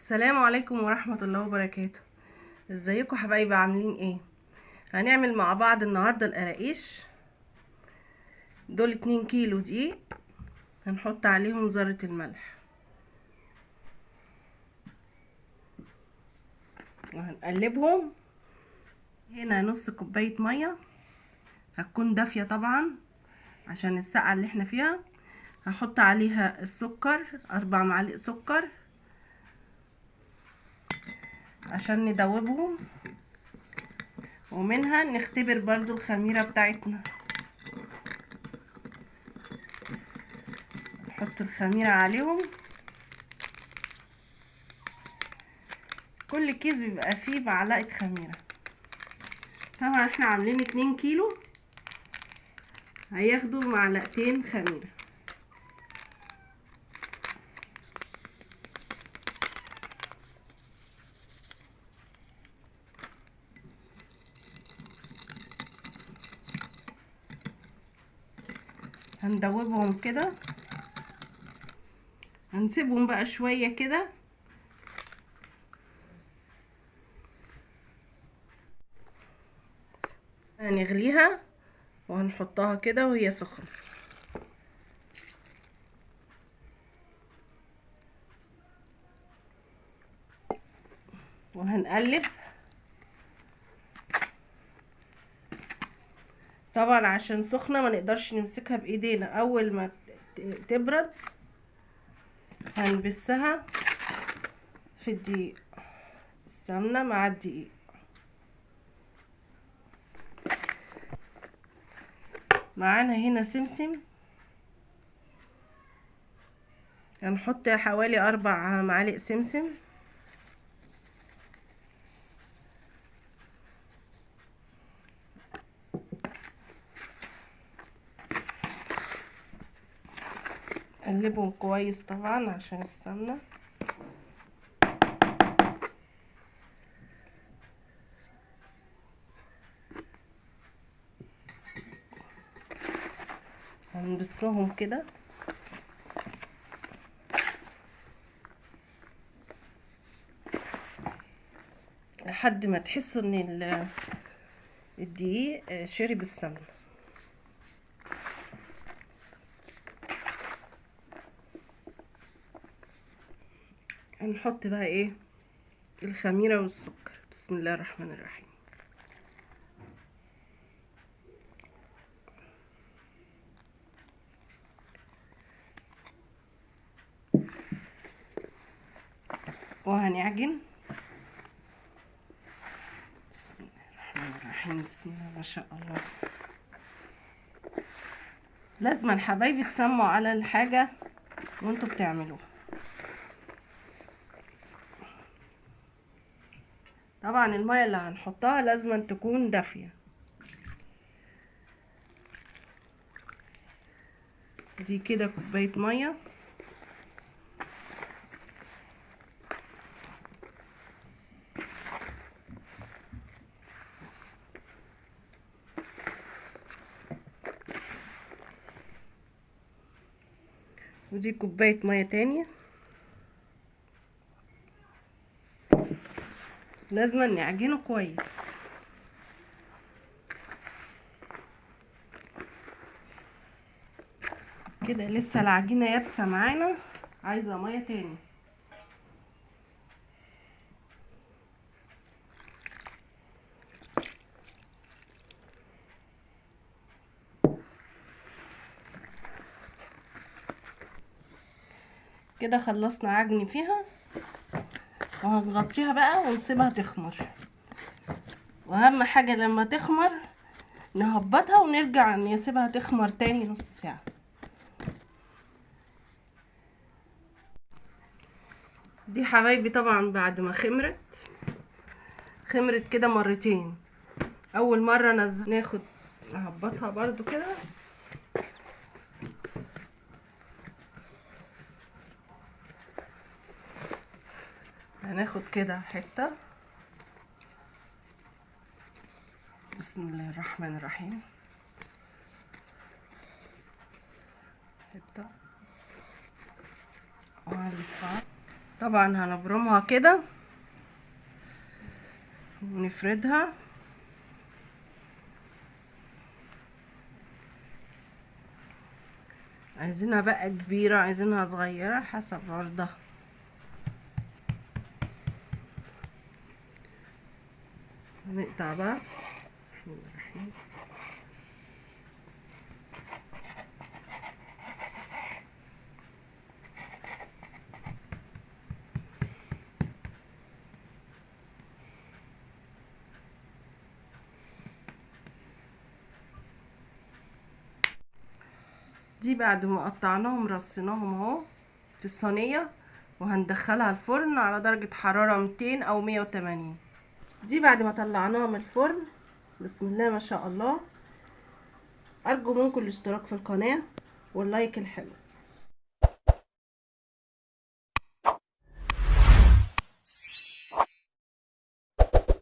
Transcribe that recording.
السلام عليكم ورحمة الله وبركاته. ازيكم حبايبي، عاملين ايه؟ هنعمل مع بعض النهاردة القراقيش. دول 2 كيلو دقيق، هنحط عليهم ذرة الملح وهنقلبهم. هنا نص كوباية مية هتكون دافية طبعا عشان السقعة اللي احنا فيها. هحط عليها السكر 4 معالق سكر عشان ندوبهم، ومنها نختبر برضو الخميرة بتاعتنا. نحط الخميرة عليهم. كل كيس بيبقى فيه معلقة خميرة. طبعا احنا عاملين 2 كيلو، هياخدوا معلقتين خميرة. هندوبهم كده، هنسيبهم بقى شوية كده. هنغليها وهنحطها كده وهي سخنة، وهنقلب. طبعا عشان سخنة ما نقدرش نمسكها بايدينا. اول ما تبرد هنبسها في الدقيق، السمنة مع الدقيق. معانا هنا سمسم، هنحط حوالي 4 معالق سمسم. قلبهم كويس طبعا عشان السمنة. هنبصهم كده لحد ما تحسوا ان الدقيق شرب السمنة. هنحط بقى ايه الخميرة والسكر. بسم الله الرحمن الرحيم. وهنعجن. بسم الله الرحمن الرحيم. بسم الله ما شاء الله. لازم حبايبي تسمعوا على الحاجة وانتوا بتعملوها. طبعا المية اللي هنحطها لازم تكون دافية. دي كده كوباية مية. ودي كوباية مية تانية. لازم نعجنه كويس كده. لسه العجينة يابسة معانا، عايزة مية تاني. كده خلصنا عجن فيها، وهنغطيها بقى ونسيبها تخمر. واهم حاجة لما تخمر نهبطها ونرجع نسيبها تخمر تاني نص ساعة. دي حبايبي طبعا بعد ما خمرت كده مرتين. اول مرة ناخد نهبطها برضو كده. هناخد كده حتة. بسم الله الرحمن الرحيم. حتة وهنلفها. طبعا هنبرمها كده ونفردها. عايزينها بقى كبيرة، عايزينها صغيرة، حسب عرضها. هنقطع بقى. بسم الله الرحمن الرحيم. دي بعد ما قطعناهم رصيناهم اهو في الصينيه، وهندخلها الفرن على درجه حراره 200 او 180. دي بعد ما طلعناها من الفرن. بسم الله ما شاء الله. ارجو منكم الاشتراك في القناه واللايك الحلو.